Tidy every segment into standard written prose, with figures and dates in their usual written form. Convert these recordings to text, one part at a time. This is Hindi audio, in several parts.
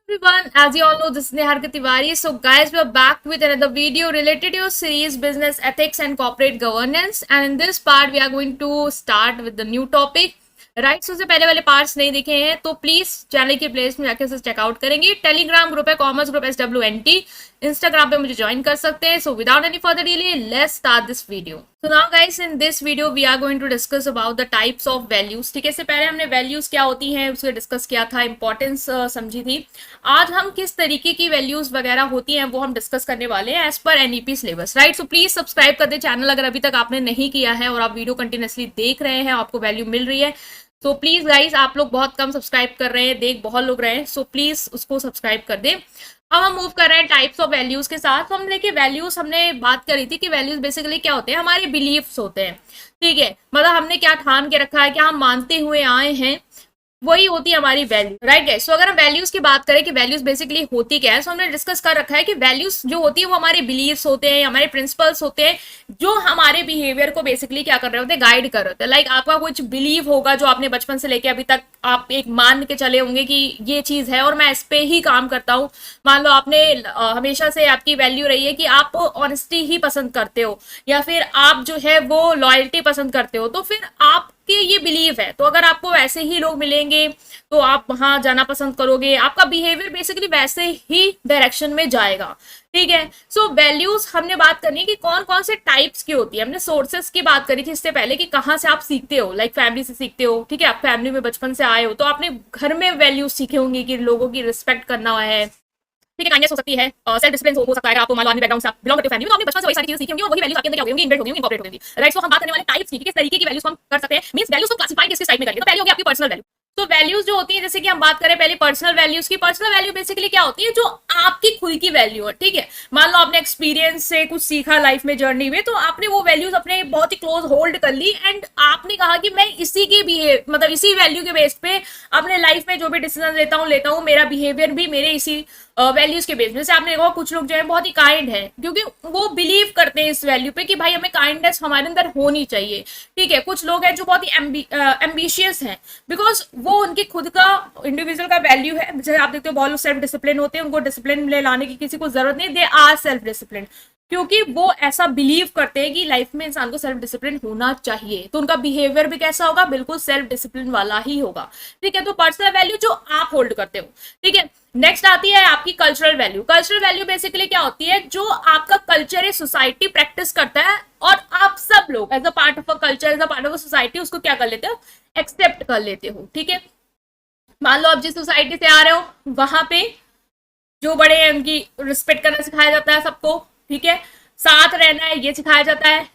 Everyone, as you all know, this is Niharika Tiwari. So, guys, we are back with another video related to your series Business Ethics and Corporate Governance. And in this part, we are going to start with the new topic. Right से पहले वाले पार्ट्स नहीं देखे हैं तो प्लीज चैनल की प्लेलिस्ट में जाके चेकआउट करेंगे। टेलीग्राम ग्रुप है कॉमर्स ग्रुप SWNT। इंस्टाग्राम पे मुझे ज्वाइन कर सकते हैं। So without any further delay let's start this video. So now guys, in this video we are going to discuss about the types of values. ठीक है, इससे पहले हमने वैल्यूज क्या होती हैं उसको डिस्कस किया था, इंपॉर्टेंस समझी थी। आज हम किस तरीके की वैल्यूज वगैरह होती हैं वो हम डिस्कस करने वाले हैं as per NEP syllabus. Right, so please subscribe कर दे चैनल अगर अभी तक आपने नहीं किया है और आप वीडियो कंटिन्यूसली देख रहे हैं, आपको वैल्यू मिल रही है। तो प्लीज गाइज, आप लोग बहुत कम सब्सक्राइब कर रहे हैं, देख बहुत लोग रहे हैं, सो प्लीज उसको सब्सक्राइब कर दें। अब हम मूव कर रहे हैं टाइप्स ऑफ वैल्यूज के साथ। तो हम देखिए वैल्यूज हमने बात करी थी कि वैल्यूज बेसिकली क्या होते हैं, हमारे बिलीव्स होते हैं। ठीक है, मतलब हमने क्या ठान के रखा है, क्या हम मानते हुए आए हैं, वही होती है हमारी वैल्यू। राइट गाइस, सो अगर हम वैल्यूज की बात करें कि वैल्यूज बेसिकली होती क्या है, तो हमने डिस्कस कर रखा है कि वैल्यूज जो होती है वो हमारे बिलीव्स होते हैं, हमारे प्रिंसिपल्स होते हैं जो हमारे बिहेवियर को बेसिकली क्या कर रहे होते हैं, गाइड कर रहे होते हैं। लाइक आपका कुछ बिलीव होगा जो आपने बचपन से लेके अभी तक आप एक मान के चले होंगे कि ये चीज है और मैं इस पे ही काम करता हूँ। मान लो आपने हमेशा से आपकी वैल्यू रही है कि आप ऑनेस्टी ही पसंद करते हो या फिर आप जो है वो लॉयल्टी पसंद करते हो, तो फिर आप कि ये बिलीव है, तो अगर आपको वैसे ही लोग मिलेंगे तो आप वहां जाना पसंद करोगे, आपका बिहेवियर बेसिकली वैसे ही डायरेक्शन में जाएगा। ठीक है, सो वैल्यूज हमने बात करनी है कि कौन कौन से टाइप्स की होती है। हमने सोर्सेस की बात करी थी इससे पहले कि कहाँ से आप सीखते हो, लाइक फैमिली से सीखते हो। ठीक है, आप फैमिली में बचपन से आए हो तो आपने घर में वैल्यूज सीखे होंगे कि लोगों की रिस्पेक्ट करना है। ठीक है, काइंडनेस हो सकती है, सेल्फ डिसिप्लिन हो सकता है, आपको मान लो बैकग्राउंड से आप बिलोंग करते हो फैमिली में, तो आपने बचपन से वही सारी चीजें सीखी होंगी और वही वैल्यूज आपके अंदर क्या होंगी, इनबिल्ट होंगी, इनकॉर्पोरेट होंगी। राइट, सो हम बात करने वाले टाइप्स की, किस तरीके की वैल्यूज हम कर सकते हैं, मींस वैल्यूज को क्लासिफाई किस टाइप में करेंगे। तो पहले होगी आपकी पर्सनल वैल्यू। तो वैल्यूज जो होती है, जैसे कि हम बात करें पहले पर्सनल वैल्यूज की। पर्सनल वैल्यू बेसिकली क्या होती है, जो आपकी खुद की वैल्यू है। ठीक है, मान लो आपने एक्सपीरियंस से कुछ सीखा लाइफ में, जर्नी में, तो आपने वो वैल्यूज अपने बहुत ही क्लोज होल्ड कर ली एंड आपने कहा कि मैं इसी के बिहेव मतलब इसी वैल्यू के बेस पे अपने लाइफ में जो भी डिसीजन लेता हूँ, मेरा बिहेवियर भी मेरे इसी वैल्यूज के बेस में। जैसे आपने देखा कुछ लोग जो है बहुत ही काइंड है क्योंकि वो बिलीव करते हैं इस वैल्यू पे कि भाई हमें काइंडनेस हमारे अंदर होनी चाहिए। ठीक है, कुछ लोग हैं जो बहुत ही एम्बिशियस हैं बिकॉज वो उनकी खुद का इंडिविजुअल का वैल्यू है। जैसे आप देखते हो बहुत लोग सेल्फ डिसिप्लिन होते हैं, उनको डिसिप्लिन में लाने की किसी को जरूरत नहीं, दे आर सेल्फ डिसिप्लिन, क्योंकि वो ऐसा बिलीव करते हैं कि लाइफ में इंसान को सेल्फ डिसिप्लिन होना चाहिए, तो उनका बिहेवियर भी कैसा होगा, बिल्कुल सेल्फ डिसिप्लिन वाला ही होगा। ठीक है, तो पर्सनल वैल्यू जो आप होल्ड करते हो। ठीक है, नेक्स्ट आती है आपकी cultural value. Cultural value basically क्या होती है, जो आपका कल्चर है, सोसाइटी प्रैक्टिस करता है और आप सब लोग as a part of a culture, as a part of a society उसको क्या कर लेते हो, एक्सेप्ट कर लेते हो। ठीक है, मान लो आप जिस सोसाइटी से आ रहे हो वहां पे जो बड़े हैं उनकी रिस्पेक्ट करना सिखाया जाता है सबको। ठीक है, साथ रहना है ये सिखाया जाता है।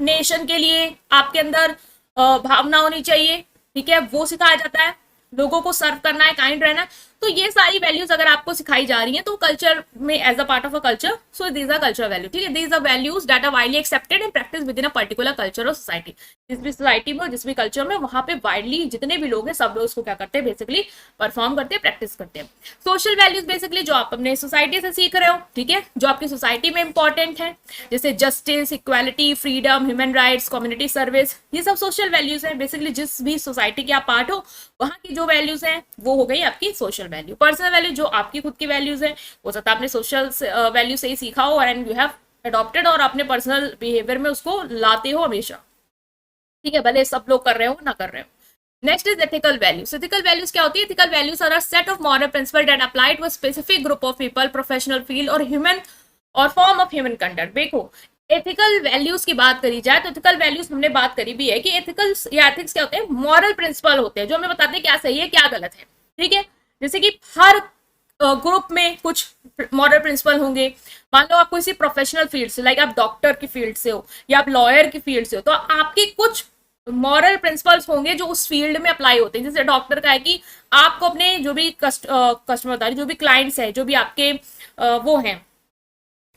नेशन के लिए आपके अंदर भावना होनी चाहिए। ठीक है, वो सिखाया जाता है। लोगों को सर्व करना है, काइंड रहना है। तो ये सारी वैल्यूज अगर आपको सिखाई जा रही हैं तो कल्चर में as a part of a culture, so these are culture value. ठीक है, these are values that are widely accepted and practice within a particular culture और सोसाइटी। जिस भी सोसाइटी में, जिस भी कल्चर में, वहां पे वाइडली जितने भी लोग हैं सब लोग उसको क्या करते हैं, बेसिकली परफॉर्म करते हैं, प्रैक्टिस करते हैं। सोशल वैल्यूज बेसिकली जो आप अपने सोसाइटी से सीख रहे हो। ठीक है, जो आपकी सोसाइटी में इंपॉर्टेंट है, जैसे justice, equality, freedom, human rights, community service, ये सब सोशल वैल्यूज हैं। बेसिकली जिस भी सोसाइटी के आप पार्ट हो वहां की जो वैल्यूज हैं वो हो गई आपकी सोशल वैल्यू। पर्सनल वैल्यू जो आपकी खुद की वैल्यूज है, हो सकता है आपने सोशल वैल्यू से ही सीखा हो एंड यू हैव अडॉप्टेड और अपने पर्सनल बिहेवियर में उसको लाते हो हमेशा। ठीक है, भले सब लोग कर रहे हो ना कर रहे हो। Next is ethical values. Ethical values क्या होती है, ethical values are a set of moral principle that apply to a specific group of people, professional field और ह्यूमन और फॉर्म ऑफ ह्यूमन कंडक्ट। देखो, एथिकल वैल्यूज की बात करी जाए तो एथिकल वैल्यूज हमने बात करी भी है कि एथिकल या एथिक्स क्या होते हैं, मॉरल प्रिंसिपल होते हैं जो हमें बताते हैं क्या सही है क्या गलत है। ठीक है, जैसे कि हर ग्रुप में कुछ मॉरल प्रिंसिपल होंगे। मान लो आप किसी प्रोफेशनल फील्ड से, लाइक आप डॉक्टर की फील्ड से हो या आप लॉयर की फील्ड से हो, तो आपके कुछ मॉरल प्रिंसिपल्स होंगे जो उस फील्ड में अप्लाई होते हैं। जैसे डॉक्टर का है कि आपको अपने जो भी कस्टमर, जो भी क्लाइंट्स है, जो भी आपके वो हैं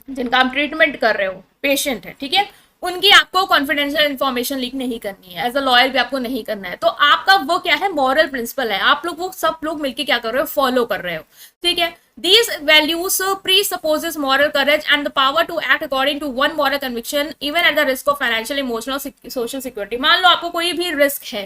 जिनका आप ट्रीटमेंट कर रहे हो, पेशेंट है, ठीक है, उनकी आपको कॉन्फिडेंशियल इन्फॉर्मेशन लीक नहीं करनी है। एज अ लॉयर भी आपको नहीं करना है। तो आपका वो क्या है, मॉरल प्रिंसिपल है, आप लोग वो सब लोग मिलकर क्या कर रहे हो, फॉलो कर रहे हो। ठीक है, These values presupposes moral courage and the power to act according to one moral conviction even at the risk of financial, emotional, social security. मान लो आपको कोई भी रिस्क है,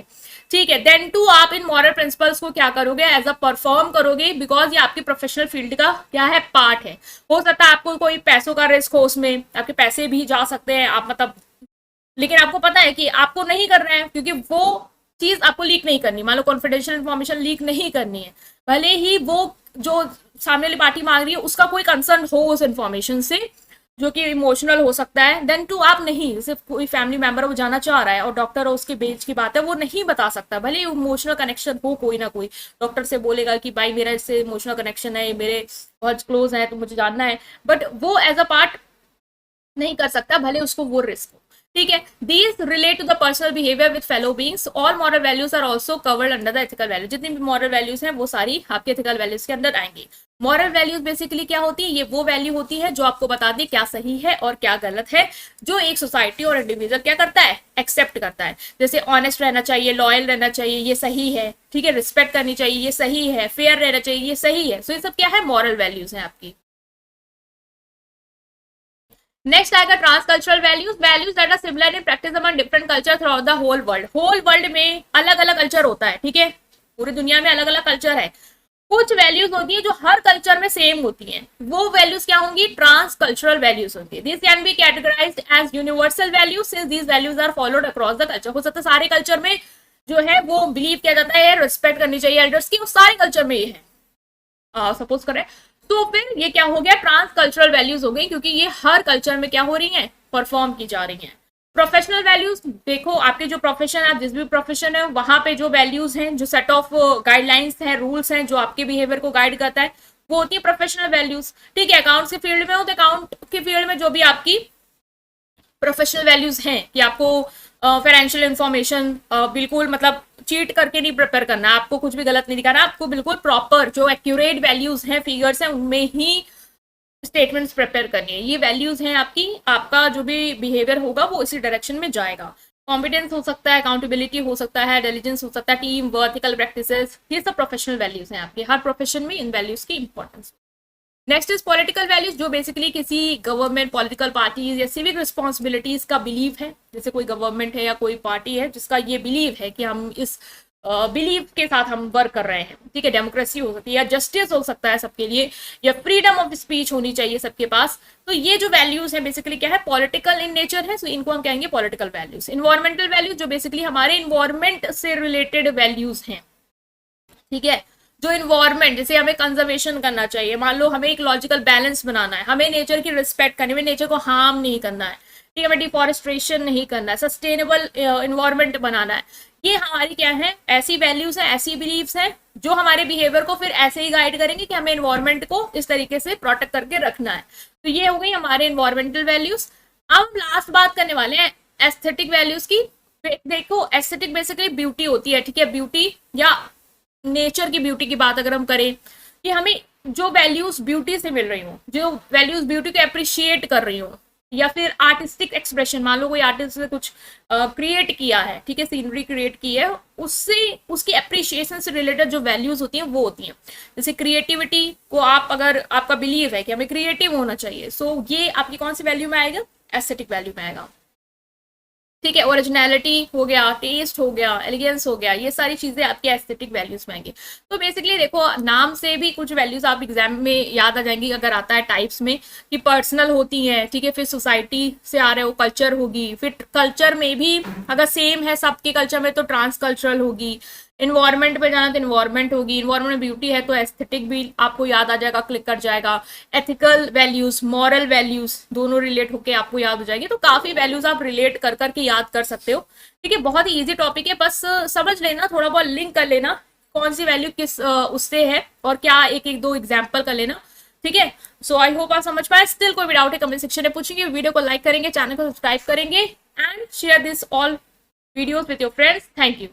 ठीक है, देन टू आप इन मॉरल प्रिंसिपल्स को क्या करोगे, एज अ परफॉर्म करोगे, बिकॉज ये आपकी प्रोफेशनल फील्ड का क्या है, पार्ट है। हो सकता है आपको कोई पैसों का रिस्क हो, उसमें आपके पैसे भी जा सकते हैं, आप मतलब, लेकिन आपको पता है कि आपको नहीं कर रहे हैं क्योंकि वो चीज आपको लीक नहीं करनी। मान लो कॉन्फिडेंशियल इन्फॉर्मेशन लीक नहीं करनी है, भले ही वो जो सामने वाली पार्टी मांग रही है उसका कोई कंसर्न हो उस इन्फॉर्मेशन से, जो कि इमोशनल हो सकता है, देन टू आप नहीं, सिर्फ कोई फैमिली मेंबर वो जाना चाह रहा है और डॉक्टर और उसके बेच की बात है, वो नहीं बता सकता, भले इमोशनल कनेक्शन हो कोई ना कोई, डॉक्टर से बोलेगा कि भाई मेरा इससे इमोशनल कनेक्शन है, मेरे बहुत क्लोज है तो मुझे जानना है, बट वो एज अ पार्ट नहीं कर सकता, भले उसको वो रिस्क हो, ठीक है। These relate to the personal behaviour with fellow beings. All moral values are also covered under the ethical value. जितनी भी मॉरल वैल्यूज हैं वो सारी आपके एथिकल वैल्यूज के अंदर आएंगी। मॉरल वैल्यूज बेसिकली क्या होती है, ये वो वैल्यू होती है जो आपको बता दी क्या सही है और क्या गलत है, जो एक सोसाइटी और इंडिविजुअल क्या करता है, एक्सेप्ट करता है। जैसे ऑनेस्ट रहना चाहिए, लॉयल रहना चाहिए, ये सही है, ठीक है, रिस्पेक्ट करनी चाहिए, ये सही है, फेयर रहना चाहिए, ये सही है। सो ये सब क्या है, मॉरल वैल्यूज है आपकी। नेक्स्ट आएगा transcultural values. Values that are similar in practice among different culture throughout the whole world. Whole world में अलग अलग कल्चर होता है, ठीक है, पूरी दुनिया में अलग अलग कल्चर है। कुछ वैल्यूज होती है जो हर कल्चर में सेम होती हैं, वो वैल्यूज क्या होंगी, ट्रांसकल्चरल वैल्यूज होती है। This can be categorised as universal values since these values are followed across the culture. हो सकता है सारे कल्चर में जो है वो बिलीव किया जाता है, रिस्पेक्ट करनी चाहिए एल्डर्स की, वो सारे कल्चर में ये है, सपोज करें, तो फिर ये क्या हो गया, ट्रांस कल्चरल वैल्यूज हो गई, क्योंकि ये हर कल्चर में क्या हो रही हैं, परफॉर्म की जा रही हैं। प्रोफेशनल वैल्यूज, देखो आपके जो प्रोफेशन है, आप जिस भी प्रोफेशन है वहां पे जो वैल्यूज हैं, जो सेट ऑफ गाइडलाइंस हैं, रूल्स हैं, जो आपके बिहेवियर को गाइड करता है, वो होती है प्रोफेशनल वैल्यूज, ठीक है। अकाउंट्स के फील्ड में हो तो अकाउंट के फील्ड में जो भी आपकी प्रोफेशनल वैल्यूज हैं कि आपको फाइनेंशियल इंफॉर्मेशन बिल्कुल मतलब चीट करके नहीं प्रिपेयर करना, आपको कुछ भी गलत नहीं दिखाना, आपको बिल्कुल प्रॉपर जो एक्यूरेट वैल्यूज हैं, फिगर्स हैं, उनमें ही स्टेटमेंट्स प्रिपेयर करनी है। ये वैल्यूज हैं आपकी, आपका जो भी बिहेवियर होगा वो इसी डायरेक्शन में जाएगा। कॉम्पिटेंस हो सकता है, अकाउंटेबिलिटी हो सकता है, इंटेलिजेंस हो सकता है, टीम वर्क, एथिकल प्रैक्टिसेस, ये सब प्रोफेशनल वैल्यूज हैं आपके। हर प्रोफेशन में इन वैल्यूज की importance. Next is political values, जो बेसिकली किसी गवर्नमेंट, पॉलिटिकल पार्टीज या सिविक रिस्पॉन्सिबिलिटीज का बिलीव है। जैसे कोई गवर्नमेंट है या कोई पार्टी है जिसका ये बिलीव है कि हम इस बिलीव के साथ हम वर्क कर रहे हैं, ठीक है। डेमोक्रेसी हो सकती है, या जस्टिस हो सकता है सबके लिए, या फ्रीडम ऑफ स्पीच होनी चाहिए सबके पास। तो ये जो वैल्यूज है बेसिकली क्या है, पॉलिटिकल इन नेचर है, सो इनको हम कहेंगे पॉलिटिकल वैल्यूज। इन्वायरमेंटल वैल्यूज, जो बेसिकली हमारे इन्वायरमेंट से रिलेटेड वैल्यूज हैं, ठीक है। जो इन्वायरमेंट, जैसे हमें कंजर्वेशन करना चाहिए, मान लो हमें एक लॉजिकल बैलेंस बनाना है, हमें नेचर की रिस्पेक्ट करनी है, नेचर को हार्म नहीं करना है, ठीक है, हमें डिफॉरेस्ट्रेशन नहीं करना है, सस्टेनेबल इन्वायरमेंट बनाना है। ये हमारी क्या है, ऐसी वैल्यूज है, ऐसी बिलीव्स हैं जो हमारे बिहेवियर को फिर ऐसे ही गाइड करेंगे कि हमें इन्वायरमेंट को इस तरीके से प्रोटेक्ट करके रखना है। तो ये हो गई हमारे इन्वायरमेंटल वैल्यूज। अब लास्ट बात करने वाले हैं एस्थेटिक वैल्यूज की। देखो एस्थेटिक बेसिकली ब्यूटी होती है, ठीक है, ब्यूटी या नेचर की ब्यूटी की बात अगर हम करें कि हमें जो वैल्यूज ब्यूटी से मिल रही हो, जो वैल्यूज ब्यूटी को अप्रिशिएट कर रही हो, या फिर आर्टिस्टिक एक्सप्रेशन, मान लो कोई आर्टिस्ट ने कुछ क्रिएट किया है, ठीक है, सीनरी क्रिएट की है, उससे उसकी अप्रिशिएशन से रिलेटेड जो वैल्यूज होती हैं वो होती हैं। जैसे क्रिएटिविटी को आप, अगर आपका बिलीव है कि हमें क्रिएटिव होना चाहिए, सो ये आपकी कौन सी वैल्यू में आएगा, एस्थेटिक वैल्यू में आएगा, ठीक है। ओरिजिनलिटी हो गया, टेस्ट हो गया, एलिगेंस हो गया, ये सारी चीजें आपकी एस्थेटिक वैल्यूज में आएंगी। तो बेसिकली देखो नाम से भी कुछ वैल्यूज आप एग्जाम में याद आ जाएंगी, अगर आता है टाइप्स में, कि पर्सनल होती हैं, ठीक है, फिर सोसाइटी से आ रहे हो, कल्चर होगी, फिर कल्चर में भी अगर सेम है सबके कल्चर में तो ट्रांस कल्चरल होगी, इन्वायरमेंट पे जाना तो इन्वायरमेंट होगी, इन्वायरमेंट में ब्यूटी है तो एस्थेटिक भी आपको याद आ जाएगा, क्लिक कर जाएगा। एथिकल वैल्यूज, मॉरल वैल्यूज दोनों रिलेट होके आपको याद हो जाएगी। तो काफी वैल्यूज आप रिलेट कर करके याद कर सकते हो, ठीक है। बहुत ही इजी टॉपिक है, बस समझ लेना, थोड़ा बहुत लिंक कर लेना कौन सी वैल्यू किस उससे है और क्या, एक एक दो एग्जाम्पल कर लेना, ठीक है। सो आई होप आप समझ पाए। स्टिल कोई भी डाउट है कमेंट सेक्शन में पूछेंगे, वीडियो को लाइक करेंगे, चैनल को सब्सक्राइब करेंगे and share this all videos with your friends. Thank you.